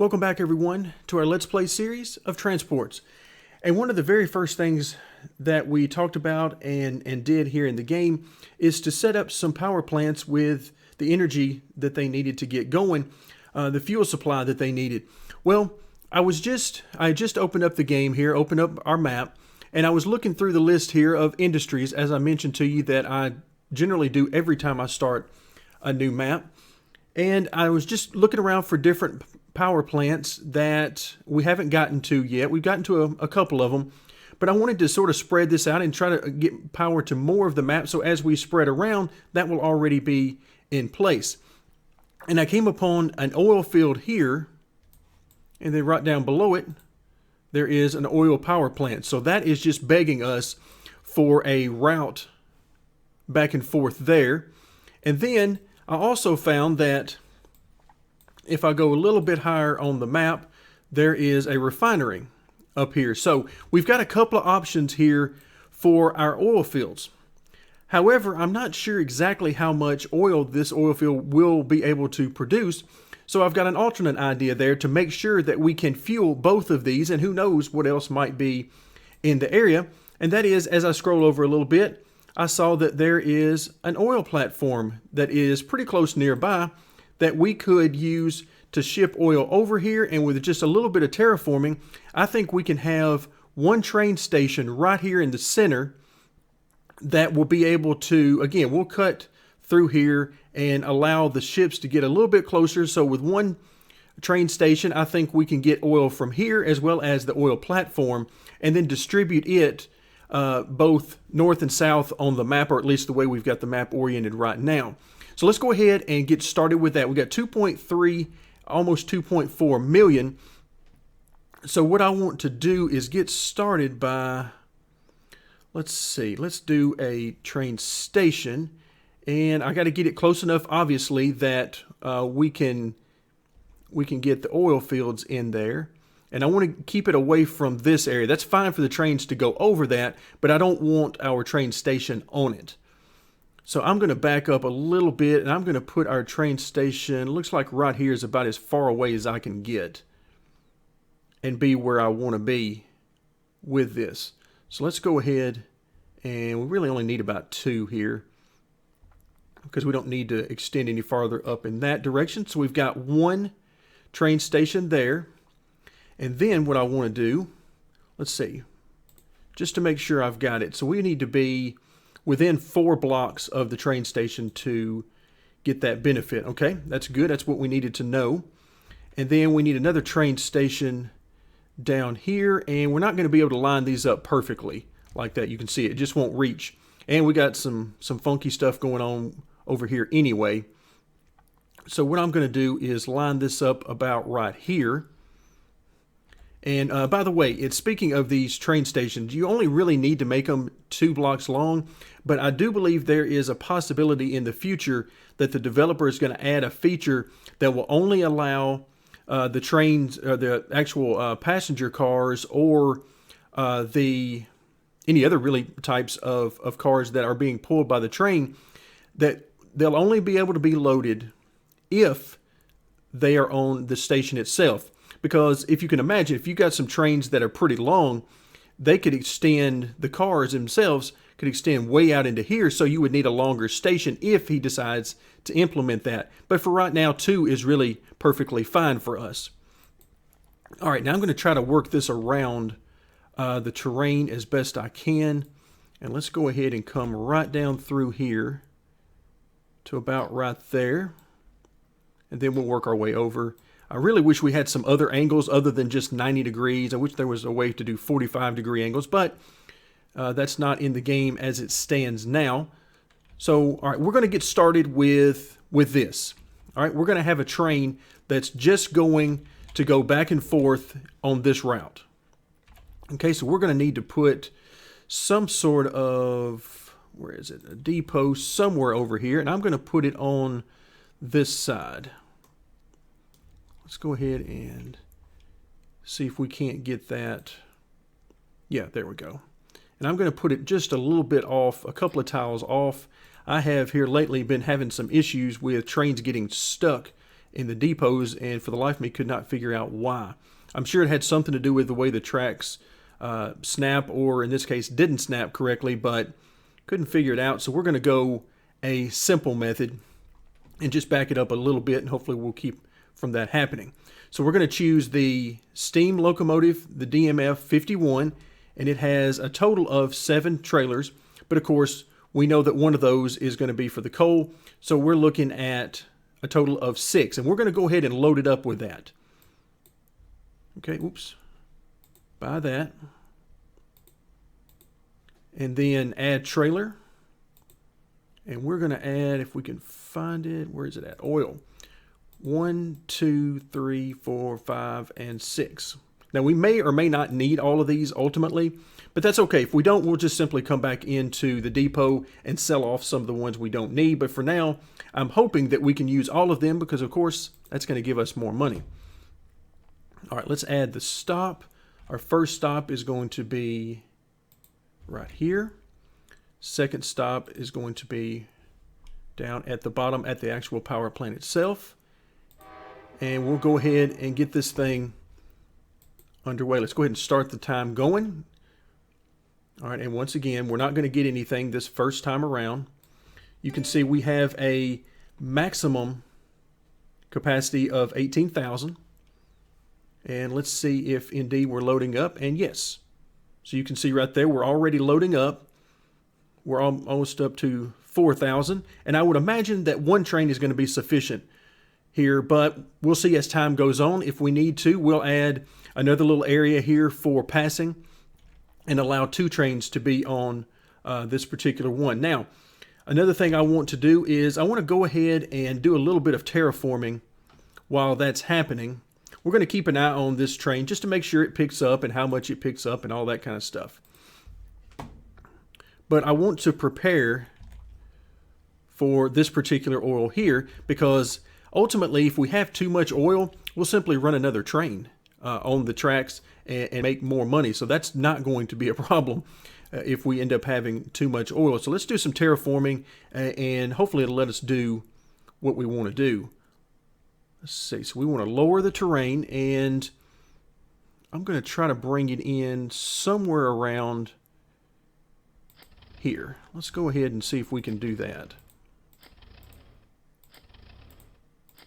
Welcome back everyone to our Let's Play series of transports. And one of the very first things that we talked about and did here in the game is to set up some power plants with the energy that they needed to get going, the fuel supply that they needed. Well, I just opened up the game here, opened up our map, and I was looking through the list here of industries, as I mentioned to you that I generally do every time I start a new map. And I was just looking around for different power plants that we haven't gotten to yet. We've gotten to a couple of them, but I wanted to sort of spread this out and try to get power to more of the map, so as we spread around, that will already be in place. And I came upon an oil field here, and then right down below it, there is an oil power plant. So that is just begging us for a route back and forth there. And then I also found that if I go a little bit higher on the map, there is a refinery up here. So we've got a couple of options here for our oil fields. However, I'm not sure exactly how much oil this oil field will be able to produce. So I've got an alternate idea there to make sure that we can fuel both of these, and who knows what else might be in the area. And that is, as I scroll over a little bit, I saw that there is an oil platform that is pretty close nearby that we could use to ship oil over here. And with just a little bit of terraforming, I think we can have one train station right here in the center that will be able to, again, we'll cut through here and allow the ships to get a little bit closer. So with one train station, I think we can get oil from here as well as the oil platform, and then distribute it both north and south on the map, or at least the way we've got the map oriented right now. So let's go ahead and get started with that. We got 2.3, almost 2.4 million. So what I want to do is get started by, let's see, let's do a train station. And I got to get it close enough, obviously, that we can get the oil fields in there. And I want to keep it away from this area. That's fine for the trains to go over that, but I don't want our train station on it. So I'm going to back up a little bit, and I'm going to put our train station, looks like right here is about as far away as I can get and be where I want to be with this. So let's go ahead, and we really only need about 2 here because we don't need to extend any farther up in that direction. So we've got 1 train station there. And then what I want to do, let's see, just to make sure I've got it. So we need to be within 4 blocks of the train station to get that benefit. Okay, that's good. That's what we needed to know. And then we need another train station down here, and we're not going to be able to line these up perfectly like that. You can see it just won't reach. And we got some funky stuff going on over here anyway. So what I'm going to do is line this up about right here. And by the way, speaking of these train stations, you only really need to make them 2 blocks long, but I do believe there is a possibility in the future that the developer is going to add a feature that will only allow the trains, the actual passenger cars, or any other really types of cars that are being pulled by the train, that they'll only be able to be loaded if they are on the station itself. Because if you can imagine, if you got some trains that are pretty long, they could extend, the cars themselves could extend way out into here, so you would need a longer station if he decides to implement that. But for right now, 2 is really perfectly fine for us. All right, now I'm going to try to work this around the terrain as best I can. And let's go ahead and come right down through here to about right there. And then we'll work our way over. I really wish we had some other angles other than just 90 degrees. I wish there was a way to do 45-degree angles, but that's not in the game as it stands now. So, all right, we're going to get started with this. All right, we're going to have a train that's just going to go back and forth on this route. Okay, so we're going to need to put some sort of, where is it, a depot somewhere over here, and I'm going to put it on this side. Let's go ahead and see if we can't get that. Yeah, there we go. And I'm going to put it just a little bit off, a couple of tiles off. I have here lately been having some issues with trains getting stuck in the depots, and for the life of me could not figure out why. I'm sure it had something to do with the way the tracks snap, or in this case didn't snap correctly, but couldn't figure it out. So we're going to go a simple method and just back it up a little bit, and hopefully we'll keep from that happening. So we're going to choose the steam locomotive, the DMF 51, and it has a total of 7 trailers, but of course we know that one of those is going to be for the coal, so we're looking at a total of 6, and we're going to go ahead and load it up with that. Okay, oops, buy that, and then add trailer, and we're going to add, if we can find it, where is it at? Oil. 1, 2, 3, 4, 5, and 6. Now we may or may not need all of these ultimately, but that's okay. If we don't, we'll just simply come back into the depot and sell off some of the ones we don't need. But for now, I'm hoping that we can use all of them because, of course, that's going to give us more money. All right, let's add the stop. Our first stop is going to be right here. Second stop is going to be down at the bottom at the actual power plant itself. And we'll go ahead and get this thing underway. Let's go ahead and start the time going. All right, and once again, we're not going to get anything this first time around. You can see we have a maximum capacity of 18,000. And let's see if indeed we're loading up, and yes. So you can see right there, we're already loading up. We're almost up to 4,000, and I would imagine that one train is going to be sufficient here, but we'll see as time goes on. If we need to, we'll add another little area here for passing and allow 2 trains to be on this particular one. Now, another thing I want to do is I want to go ahead and do a little bit of terraforming while that's happening. We're going to keep an eye on this train just to make sure it picks up and how much it picks up and all that kind of stuff. But I want to prepare for this particular oil here, because ultimately, if we have too much oil, we'll simply run another train on the tracks and make more money. So that's not going to be a problem if we end up having too much oil. So let's do some terraforming, and hopefully it'll let us do what we want to do. Let's see. So we want to lower the terrain, and I'm going to try to bring it in somewhere around here. Let's go ahead and see if we can do that.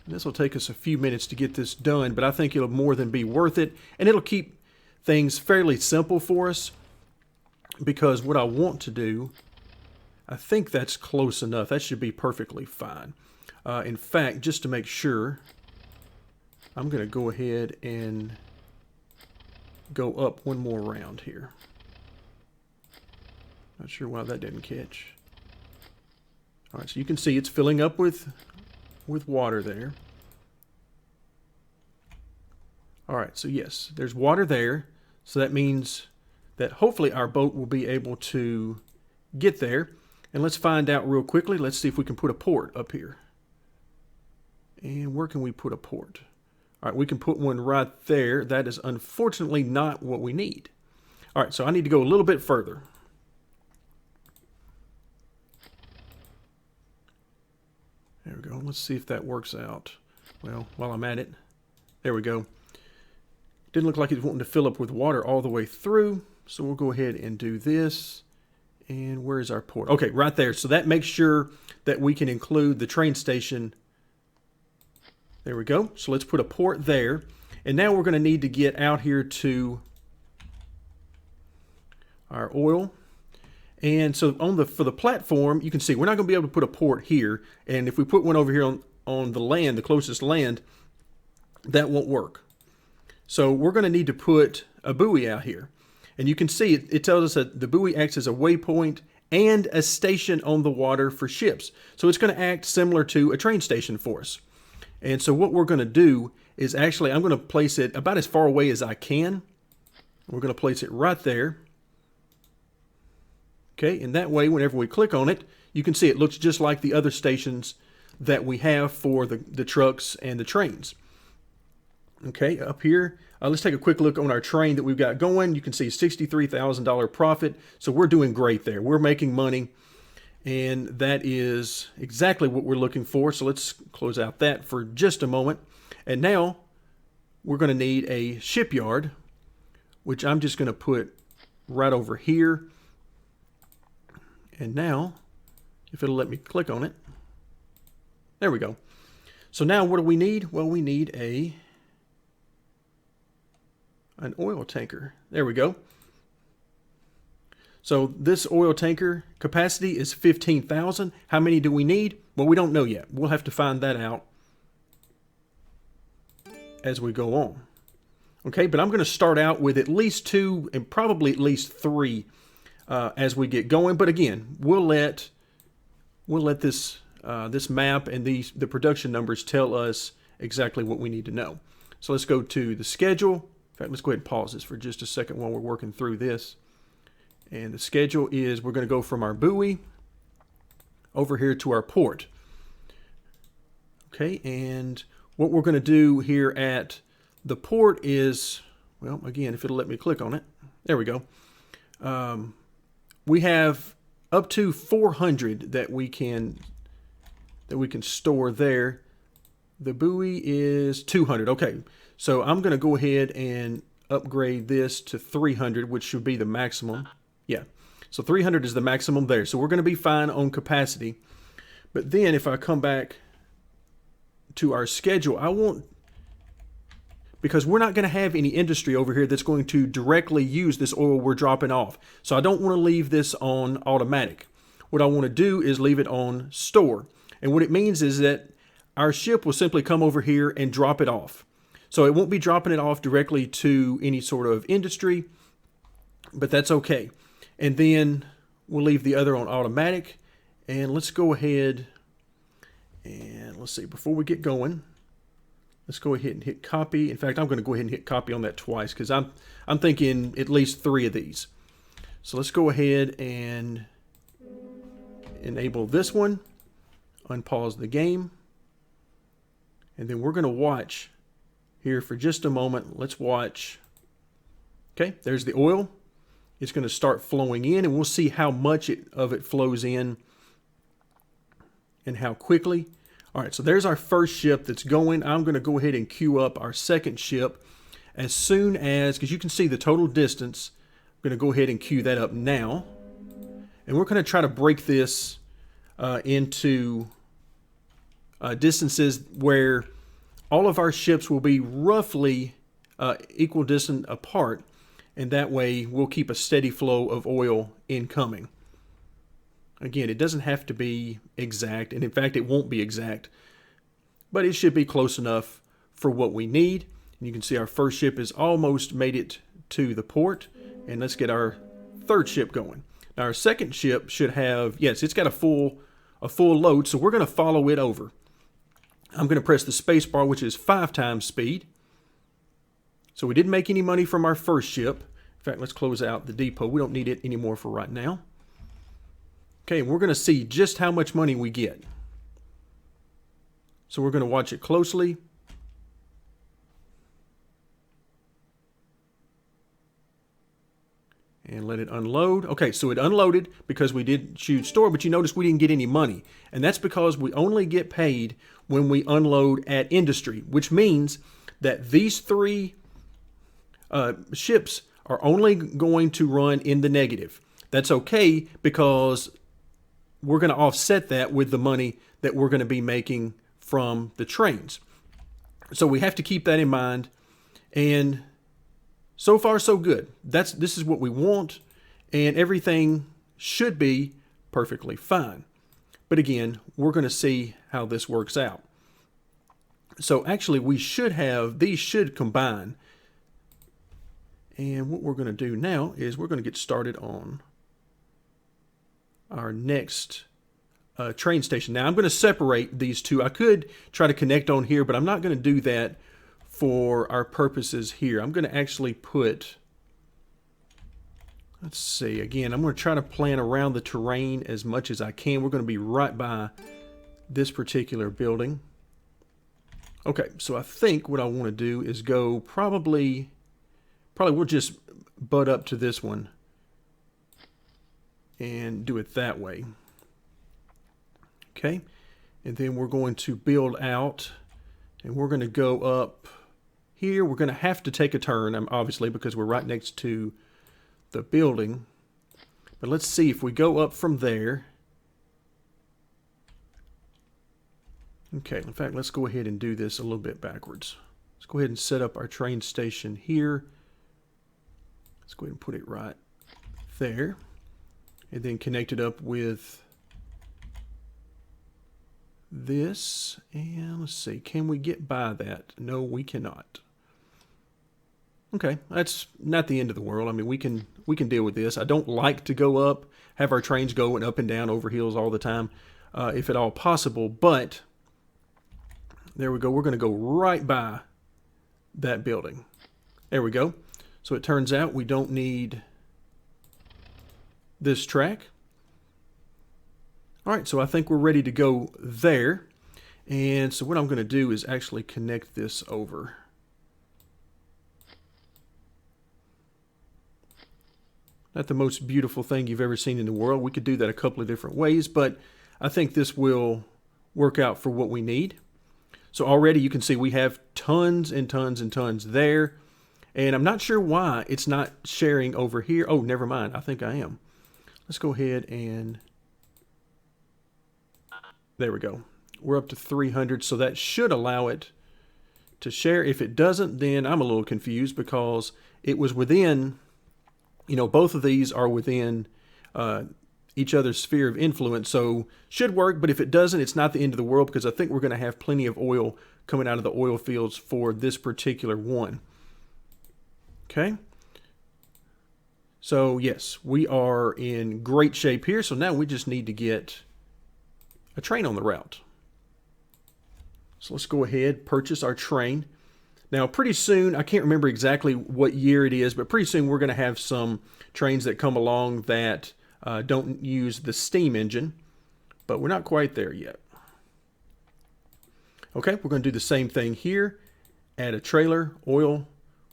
This will take us a few minutes to get this done, but I think it'll more than be worth it, and it'll keep things fairly simple for us, because what I want to do, I think that's close enough. That should be perfectly fine. In fact, just to make sure, I'm going to go ahead and go up one more round here. Not sure why that didn't catch. All right, so you can see it's filling up with water there. All right, so yes, there's water there. So that means that hopefully our boat will be able to get there. And let's find out real quickly. Let's see if we can put a port up here. And where can we put a port? All right, we can put one right there. That is unfortunately not what we need. All right, so I need to go a little bit further. There we go. Let's see if that works out. Well, while I'm at it, there we go. Didn't look like it was wanting to fill up with water all the way through. So we'll go ahead and do this. And where's our port? Okay, right there. So that makes sure that we can include the train station. There we go. So let's put a port there. And now we're going to need to get out here to our oil. And so for the platform, you can see we're not going to be able to put a port here. And if we put one over here on the land, the closest land, that won't work. So we're going to need to put a buoy out here. And you can see it tells us that the buoy acts as a waypoint and a station on the water for ships. So it's going to act similar to a train station for us. And so what we're going to do is actually, I'm going to place it about as far away as I can. We're going to place it right there. Okay, and that way, whenever we click on it, you can see it looks just like the other stations that we have for the trucks and the trains. Okay, up here, let's take a quick look on our train that we've got going. You can see $63,000 profit, so we're doing great there. We're making money, And that is exactly what we're looking for. So let's close out that for just a moment. And now we're going to need a shipyard, which I'm just going to put right over here. And now, if it'll let me click on it, there we go. So now what do we need? Well, we need an oil tanker. There we go. So this oil tanker capacity is 15,000. How many do we need? Well, we don't know yet. We'll have to find that out as we go on. Okay, but I'm going to start out with at least 2 and probably at least 3 as we get going. But again, we'll let this this map and the production numbers tell us exactly what we need to know. So let's go to the schedule. In fact, let's go ahead and pause this for just a second while we're working through this. And the schedule is we're going to go from our buoy over here to our port. Okay, and what we're going to do here at the port is, well, again, if it'll let me click on it, there we go. We have up to 400 that we can store there. The buoy is 200. Okay, so I'm going to go ahead and upgrade this to 300, which should be the maximum. Yeah, so 300 is the maximum there. So we're going to be fine on capacity. But then if I come back to our schedule, I won't, because we're not going to have any industry over here that's going to directly use this oil we're dropping off. So I don't want to leave this on automatic. What I want to do is leave it on store. And what it means is that our ship will simply come over here and drop it off. So it won't be dropping it off directly to any sort of industry, but that's okay. And then we'll leave the other on automatic. And let's go ahead and let's see, before we get going, let's go ahead and hit copy. In fact, I'm going to go ahead and hit copy on that twice because I'm thinking at least 3 of these. So let's go ahead and enable this one, unpause the game, and then we're going to watch here for just a moment. Let's watch. Okay, there's the oil. It's going to start flowing in, and we'll see how much of it flows in and how quickly. All right, so there's our first ship that's going. I'm going to go ahead and queue up our second ship as soon as, because you can see the total distance. I'm going to go ahead and queue that up now. And we're going to try to break this into distances where all of our ships will be roughly equal distance apart. And that way we'll keep a steady flow of oil incoming. Again, it doesn't have to be exact, and in fact it won't be exact, but it should be close enough for what we need. And you can see our first ship has almost made it to the port, and let's get our third ship going. Now our second ship should have, yes, it's got a full load, so we're going to follow it over. I'm going to press the space bar, which is 5 times speed. So we didn't make any money from our first ship. In fact, let's close out the depot. We don't need it anymore for right now. Okay, we're going to see just how much money we get. So we're going to watch it closely. And let it unload. Okay, so it unloaded because we did choose store, but you notice we didn't get any money. And that's because we only get paid when we unload at industry, which means that these 3 ships are only going to run in the negative. That's okay because we're going to offset that with the money that we're going to be making from the trains. So we have to keep that in mind. And so far, so good. This is what we want, and everything should be perfectly fine. But again, we're going to see how this works out. So actually, these should combine. And what we're going to do now is we're going to get started on our next train station. Now I'm going to separate these two. I could try to connect on here, but I'm not going to do that for our purposes here. I'm going to actually put, let's see, again, I'm going to try to plan around the terrain as much as I can. We're going to be right by this particular building. Okay, so I think what I want to do is go probably we'll just butt up to this one and do it that way. Okay, and then we're going to build out, and we're going to go up here. We're going to have to take a turn, obviously, because we're right next to the building. But let's see if we go up from there. Okay, in fact, let's go ahead and do this a little bit backwards. Let's go ahead and set up our train station here. Let's go ahead and put it right there. And then connect it up with this. And let's see, can we get by that? No, we cannot. Okay, that's not the end of the world. I mean, we can deal with this. I don't like to go up, have our trains going up and down over hills all the time, if at all possible. But there we go. We're going to go right by that building. There we go. So it turns out we don't need this track. All right, so I think we're ready to go there. And so what I'm going to do is actually connect this over. Not the most beautiful thing you've ever seen in the world. We could do that a couple of different ways, but I think this will work out for what we need. So already you can see we have tons and tons and tons there. And I'm not sure why it's not sharing over here. Oh, never mind. I think I am. Let's go ahead and... There we go. We're up to 300, so that should allow it to share. If it doesn't, then I'm a little confused because it was within... You know, both of these are within each other's sphere of influence, so should work. But if it doesn't, it's not the end of the world because I think we're going to have plenty of oil coming out of the oil fields for this particular one. Okay. So, yes, we are in great shape here. So now we just need to get a train on the route. So let's go ahead, purchase our train. Now, pretty soon, I can't remember exactly what year it is, but pretty soon we're going to have some trains that come along that don't use the steam engine, but we're not quite there yet. Okay, we're going to do the same thing here. Add a trailer, oil,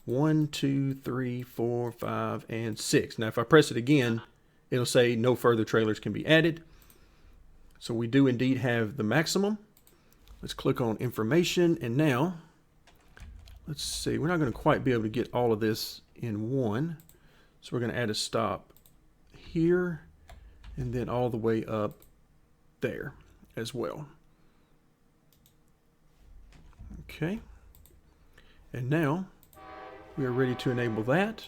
1, 2, 3, 4, 5, and 6. Now, if I press it again, it'll say no further trailers can be added. So we do indeed have the maximum. Let's click on information, and now... Let's see, we're not going to quite be able to get all of this in one. So we're going to add a stop here and then all the way up there as well. Okay. And now we are ready to enable that.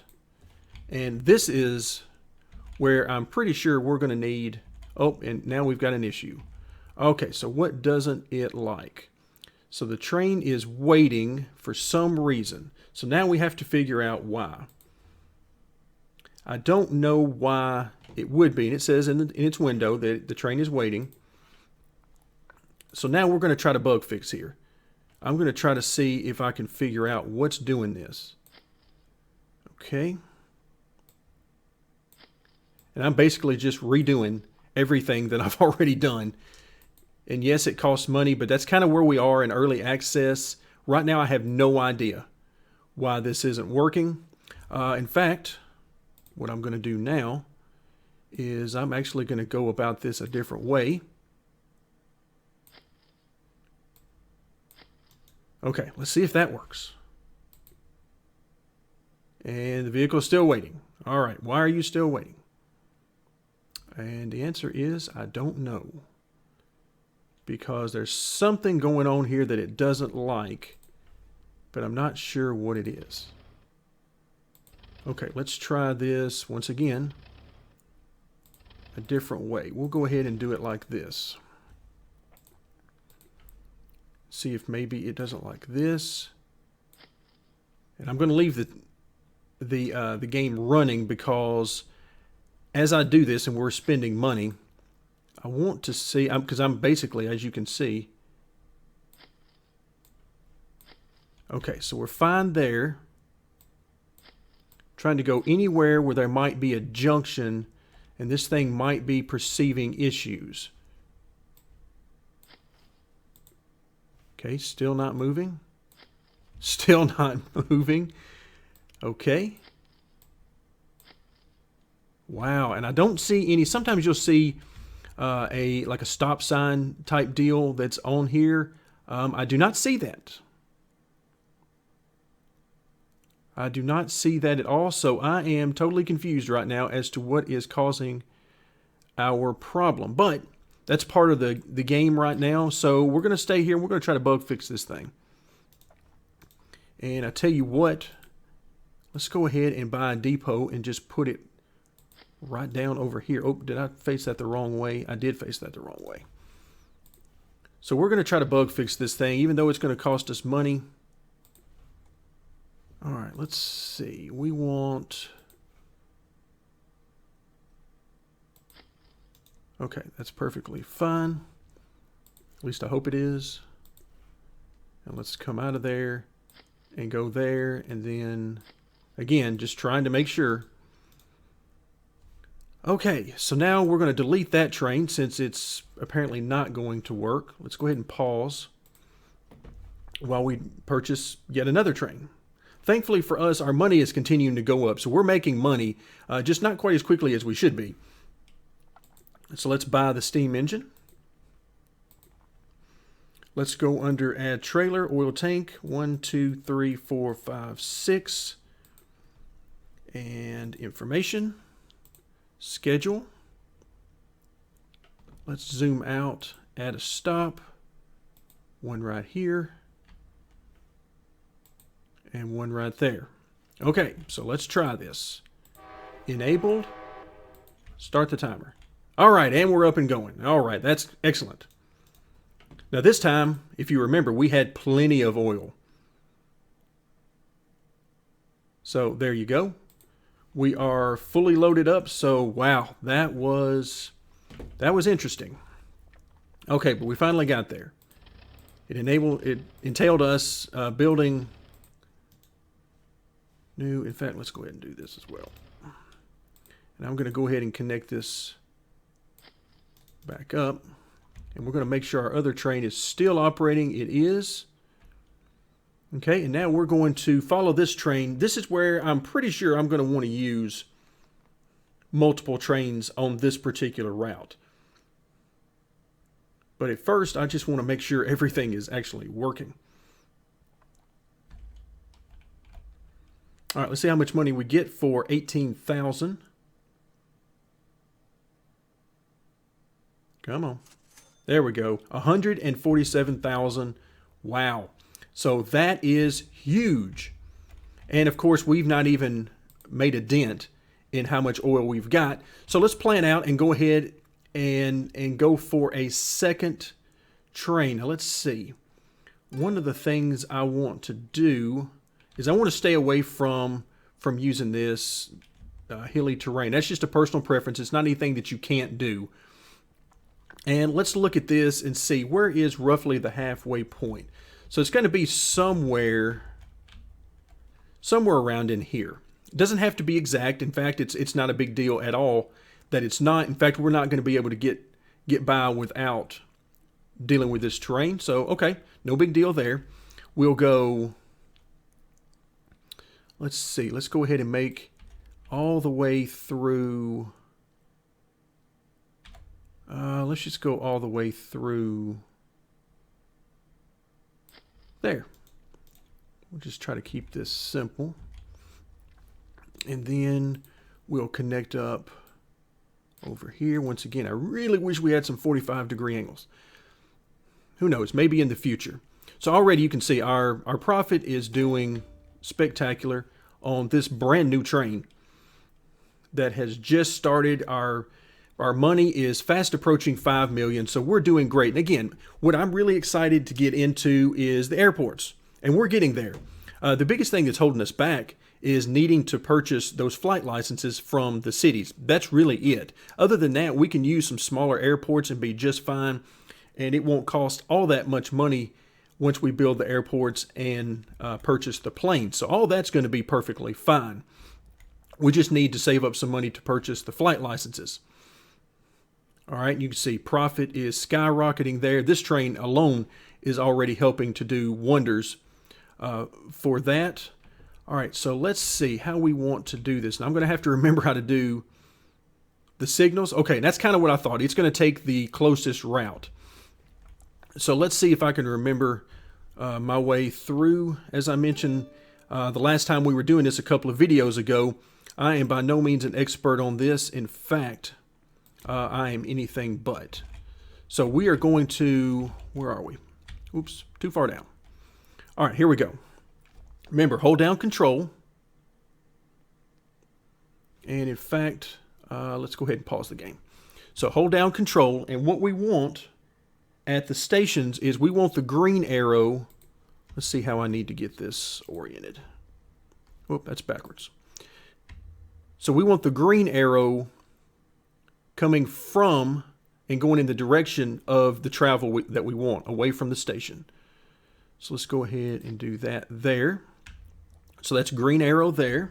And this is where I'm pretty sure we're going to need, oh, and now we've got an issue. Okay, so what doesn't it like? So the train is waiting for some reason. So now we have to figure out why. I don't know why it would be. And it says in its window that the train is waiting. So now we're going to try to bug fix here. I'm going to try to see if I can figure out what's doing this. Okay. And I'm basically just redoing everything that I've already done. And yes, it costs money, but that's kind of where we are in early access. Right now, I have no idea why this isn't working. In fact, what I'm going to do now is I'm actually going to go about this a different way. Okay, let's see if that works. And the vehicle is still waiting. All right, why are you still waiting? And the answer is, I don't know. Because there's something going on here that it doesn't like, but I'm not sure what it is. Okay, let's try this once again a different way. We'll go ahead and do it like this. See if maybe it doesn't like this. And I'm going to leave the game running because as I do this and we're spending money, I want to see, because I'm basically, as you can see. Okay, so we're fine there. Trying to go anywhere where there might be a junction and this thing might be perceiving issues. Okay, still not moving. Still not moving. Okay. Wow, and I don't see any, sometimes you'll see like a stop sign type deal that's on here. I do not see that. I do not see that at all, so I am totally confused right now as to what is causing our problem. But that's part of the game right now, so we're going to stay here and we're going to try to bug fix this thing. And I tell you what, let's go ahead and buy a depot and just put it right down over here. Oh, did I face that the wrong way? I did face that the wrong way. So we're going to try to bug fix this thing, even though it's going to cost us money. All right, let's see. We want... Okay, that's perfectly fine. At least I hope it is. And let's come out of there and go there. And then, again, just trying to make sure. Okay, so now we're going to delete that train since it's apparently not going to work. Let's go ahead and pause while we purchase yet another train. Thankfully for us, our money is continuing to go up, so we're making money, just not quite as quickly as we should be. So let's buy the steam engine. Let's go under add trailer, oil tank, 1, 2, 3, 4, 5, 6. And information, schedule. Let's zoom out, add a stop, one right here. And one right there. Okay, so let's try this. Enabled. Start the timer. All right, and we're up and going. All right, that's excellent. Now this time, if you remember, we had plenty of oil. So there you go. We are fully loaded up. So wow, that was interesting. Okay, but we finally got there. It entailed us building new. In fact, let's go ahead and do this as well. And I'm going to go ahead and connect this back up. And we're going to make sure our other train is still operating. It is. Okay, and now we're going to follow this train. This is where I'm pretty sure I'm going to want to use multiple trains on this particular route. But at first, I just want to make sure everything is actually working. All right, let's see how much money we get for 18,000. Come on. There we go. 147,000. Wow. So that is huge. And of course, we've not even made a dent in how much oil we've got. So let's plan out and go ahead and go for a second train. Now let's see. One of the things I want to do is I want to stay away from using this hilly terrain. That's just a personal preference. It's not anything that you can't do. And let's look at this and see where is roughly the halfway point. So it's going to be somewhere around in here. It doesn't have to be exact. In fact, it's not a big deal at all that it's not. In fact, we're not going to be able to get by without dealing with this terrain. So, okay, no big deal there. We'll go, let's see, let's go ahead and make all the way through, let's just go all the way through there. We'll just try to keep this simple. And then we'll connect up over here. Once again, I really wish we had some 45-degree angles. Who knows, maybe in the future. So already you can see our profit is doing spectacular on this brand new train that has just started. Our money is fast approaching 5 million, so we're doing great. And again, what I'm really excited to get into is the airports, and we're getting there. The biggest thing that's holding us back is needing to purchase those flight licenses from the cities. That's really it. Other than that, we can use some smaller airports and be just fine, and it won't cost all that much money once we build the airports and purchase the planes. So all that's going to be perfectly fine. We just need to save up some money to purchase the flight licenses. All right, you can see profit is skyrocketing there. This train alone is already helping to do wonders for that. All right, so let's see how we want to do this. Now I'm going to have to remember how to do the signals. Okay, that's kind of what I thought. It's going to take the closest route. So let's see if I can remember my way through. As I mentioned the last time we were doing this a couple of videos ago, I am by no means an expert on this. In fact, I am anything but. So we are going to, where are we? Oops, too far down. All right, here we go. Remember, hold down Control. And in fact, let's go ahead and pause the game. So hold down Control, and what we want at the stations is we want the green arrow. Let's see how I need to get this oriented. Whoop, that's backwards. So we want the green arrow coming from and going in the direction of the travel that we want, away from the station. So let's go ahead and do that there. So that's green arrow there.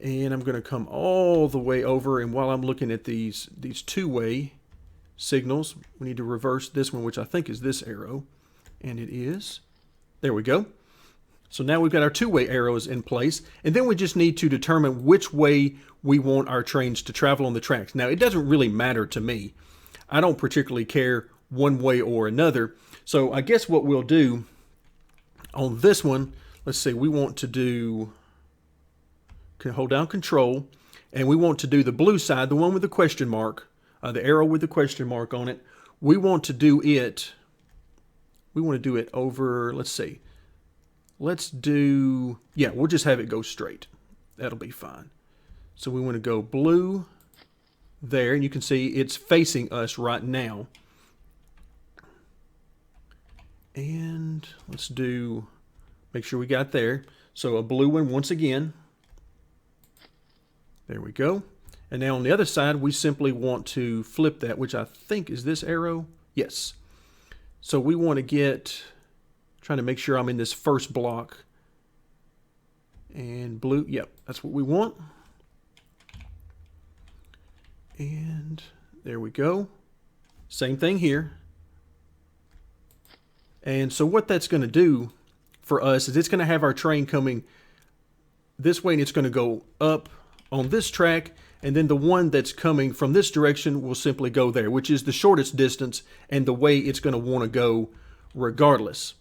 And I'm going to come all the way over, and while I'm looking at these two-way signals, we need to reverse this one, which I think is this arrow, and it is. There we go. So now we've got our two-way arrows in place, and then we just need to determine which way we want our trains to travel on the tracks. Now, it doesn't really matter to me. I don't particularly care one way or another. So I guess what we'll do on this one, let's see, we want to do, can hold down Control, and we want to do the blue side, the one with the question mark, the arrow with the question mark on it. We want to do it over, let's see. Let's do, yeah, we'll just have it go straight. That'll be fine. So we want to go blue there, and you can see it's facing us right now. And let's do, make sure we got there. So a blue one once again. There we go. And now on the other side, we simply want to flip that, which I think is this arrow. Yes. So we want to get, trying to make sure I'm in this first block. And blue, yep, that's what we want. And there we go. Same thing here. And so what that's going to do for us is it's going to have our train coming this way, and it's going to go up on this track, and then the one that's coming from this direction will simply go there, which is the shortest distance and the way it's going to want to go regardless.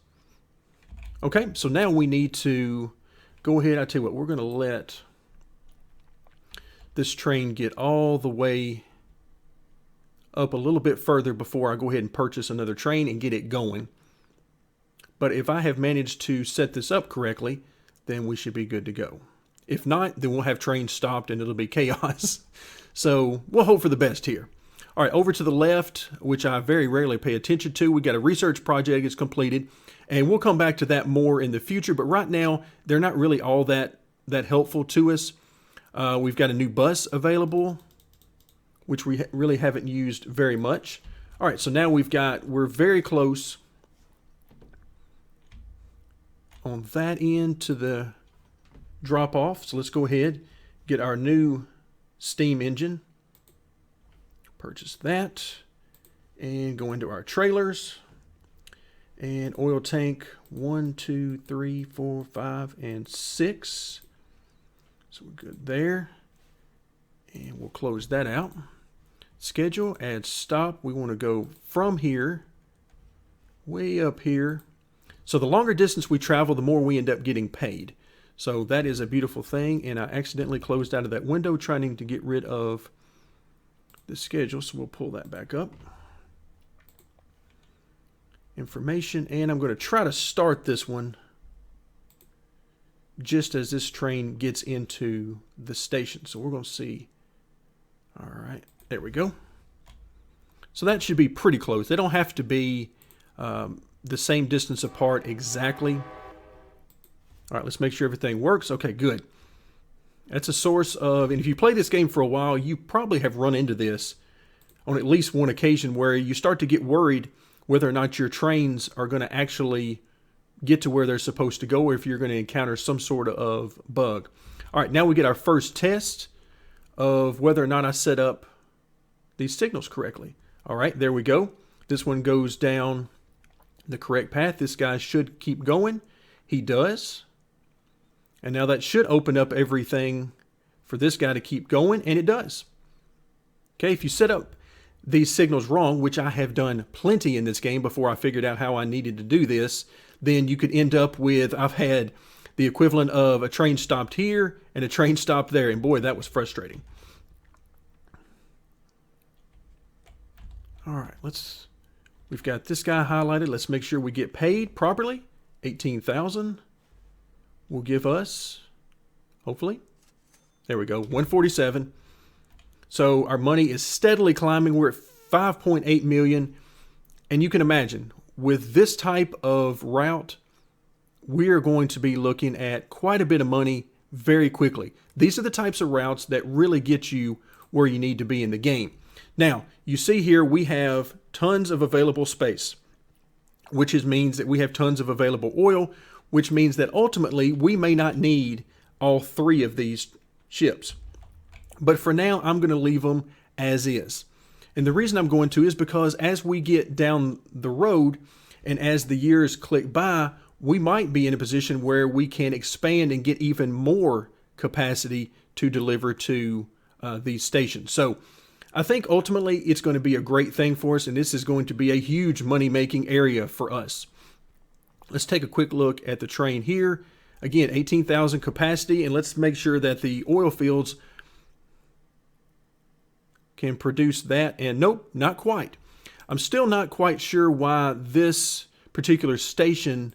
Okay, so now we need to go ahead. I tell you what, we're going to let this train get all the way up a little bit further before I go ahead and purchase another train and get it going. But if I have managed to set this up correctly, then we should be good to go. If not, then we'll have trains stopped and it'll be chaos. So we'll hope for the best here. All right, over to the left, which I very rarely pay attention to, we got a research project that's completed, and we'll come back to that more in the future. But right now, they're not really all that helpful to us. We've got a new bus available, which we really haven't used very much. All right, so now we're very close on that end to the drop off. So let's go ahead, get our new steam engine, purchase that, and go into our trailers. And oil tank 1, 2, 3, 4, 5, and 6. So we're good there. And we'll close that out. Schedule, add stop. We want to go from here, way up here. So the longer distance we travel, the more we end up getting paid. So that is a beautiful thing. And I accidentally closed out of that window trying to get rid of the schedule. So we'll pull that back up. Information, and I'm going to try to start this one just as this train gets into the station. So we're going to see. All right, there we go. So that should be pretty close. They don't have to be the same distance apart exactly. All right, let's make sure everything works. Okay, good. That's a source of, and if you play this game for a while, you probably have run into this on at least one occasion where you start to get worried whether or not your trains are going to actually get to where they're supposed to go, or if you're going to encounter some sort of bug. All right, now we get our first test of whether or not I set up these signals correctly. All right, there we go. This one goes down the correct path. This guy should keep going. He does. And now that should open up everything for this guy to keep going, and it does. Okay, if you set up these signals wrong, which I have done plenty in this game before I figured out how I needed to do this, then you could end up with, I've had the equivalent of a train stopped here and a train stopped there, and boy, that was frustrating. All right, we've got this guy highlighted. Let's make sure we get paid properly. 18,000 will give us, hopefully, there we go, 147. So our money is steadily climbing. We're at 5.8 million. And you can imagine, with this type of route, we are going to be looking at quite a bit of money very quickly. These are the types of routes that really get you where you need to be in the game. Now, you see here we have tons of available space, which means that we have tons of available oil, which means that ultimately we may not need all three of these ships. But for now, I'm going to leave them as is. And the reason I'm going to is because as we get down the road and as the years click by, we might be in a position where we can expand and get even more capacity to deliver to these stations. So I think ultimately it's going to be a great thing for us, and this is going to be a huge money-making area for us. Let's take a quick look at the train here. Again, 18,000 capacity, and let's make sure that the oil fields can produce that, and nope, not quite. I'm still not quite sure why this particular station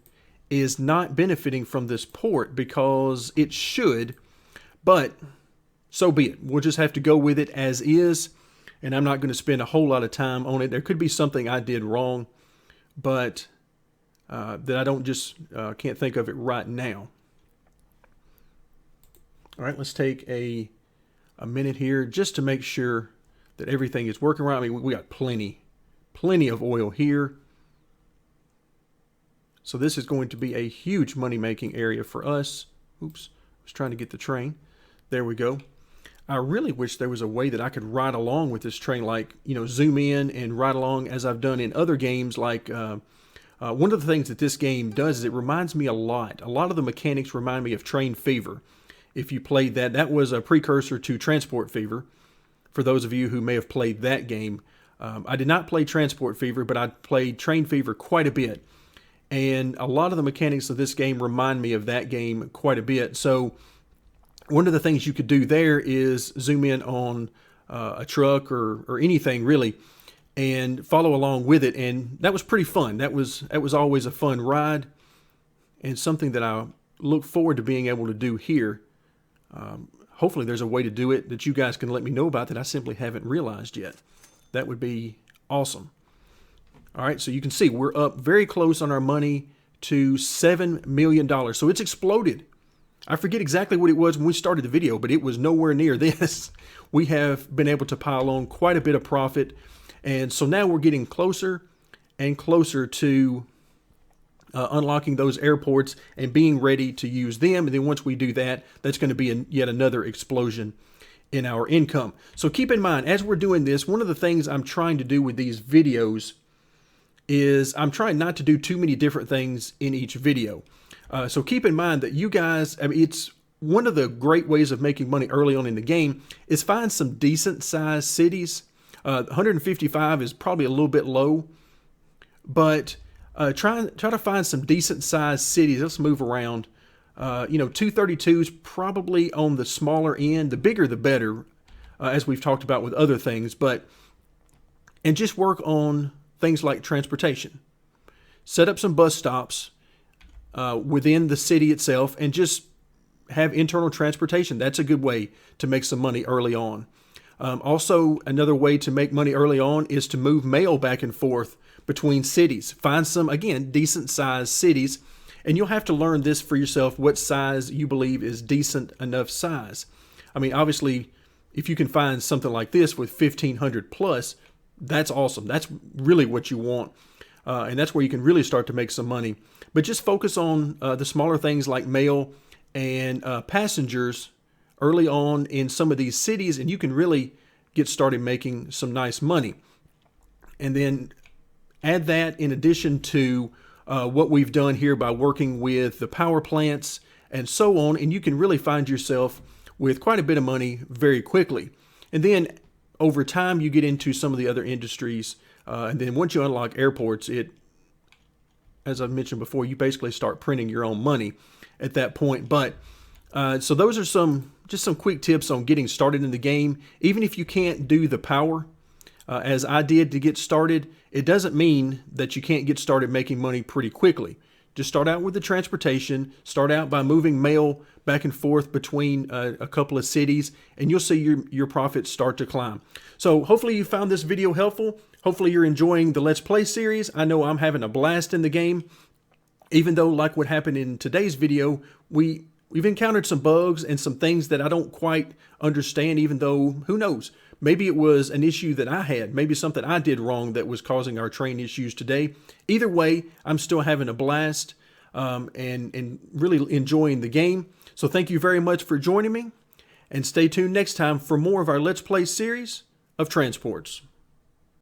is not benefiting from this port, because it should, but so be it. We'll just have to go with it as is, and I'm not going to spend a whole lot of time on it. There could be something I did wrong, but that I don't just can't think of it right now. All right, let's take a minute here just to make sure that everything is working right. I mean, we got plenty of oil here. So this is going to be a huge money-making area for us. Oops, I was trying to get the train. There we go. I really wish there was a way that I could ride along with this train, like, you know, zoom in and ride along as I've done in other games. Like one of the things that this game does is it reminds me a lot of the mechanics remind me of Train Fever. If you played that, that was a precursor to Transport Fever. For those of you who may have played that game, I did not play Transport Fever, but I played Train Fever quite a bit. And a lot of the mechanics of this game remind me of that game quite a bit. So one of the things you could do there is zoom in on a truck or anything really and follow along with it. And that was pretty fun. That was always a fun ride and something that I look forward to being able to do here. Hopefully there's a way to do it that you guys can let me know about that I simply haven't realized yet. That would be awesome. All right, so you can see we're up very close on our money to $7 million. So it's exploded. I forget exactly what it was when we started the video, but it was nowhere near this. We have been able to pile on quite a bit of profit. And so now we're getting closer and closer to unlocking those airports and being ready to use them. And then once we do that, that's going to be yet another explosion in our income. So keep in mind, as we're doing this, one of the things I'm trying to do with these videos is I'm trying not to do too many different things in each video. So keep in mind that you guys, I mean, it's one of the great ways of making money early on in the game is find some decent sized cities. 155 is probably a little bit low, but try to find some decent sized cities. Let's move around. 232 is probably on the smaller end. The bigger, the better, as we've talked about with other things. And just work on things like transportation. Set up some bus stops within the city itself and just have internal transportation. That's a good way to make some money early on. Also, another way to make money early on is to move mail back and forth between cities. Find some, again, decent sized cities, and you'll have to learn this for yourself, what size you believe is decent enough size. I mean, obviously, if you can find something like this with 1,500 plus, that's awesome. That's really what you want, and that's where you can really start to make some money. But just focus on the smaller things like mail and passengers early on in some of these cities, and you can really get started making some nice money. And then add that in addition to what we've done here by working with the power plants and so on, and you can really find yourself with quite a bit of money very quickly. And then over time, you get into some of the other industries. And then once you unlock airports, as I've mentioned before, you basically start printing your own money at that point. But so those are some quick tips on getting started in the game. Even if you can't do the power, as I did to get started, it doesn't mean that you can't get started making money pretty quickly. Just start out with the transportation, start out by moving mail back and forth between a couple of cities, and you'll see your profits start to climb. So hopefully you found this video helpful. Hopefully you're enjoying the Let's Play series. I know I'm having a blast in the game, even though, like what happened in today's video, we've encountered some bugs and some things that I don't quite understand, even though, who knows, maybe it was an issue that I had, maybe something I did wrong that was causing our train issues today. Either way, I'm still having a blast and really enjoying the game. So thank you very much for joining me, and stay tuned next time for more of our Let's Play series of transports.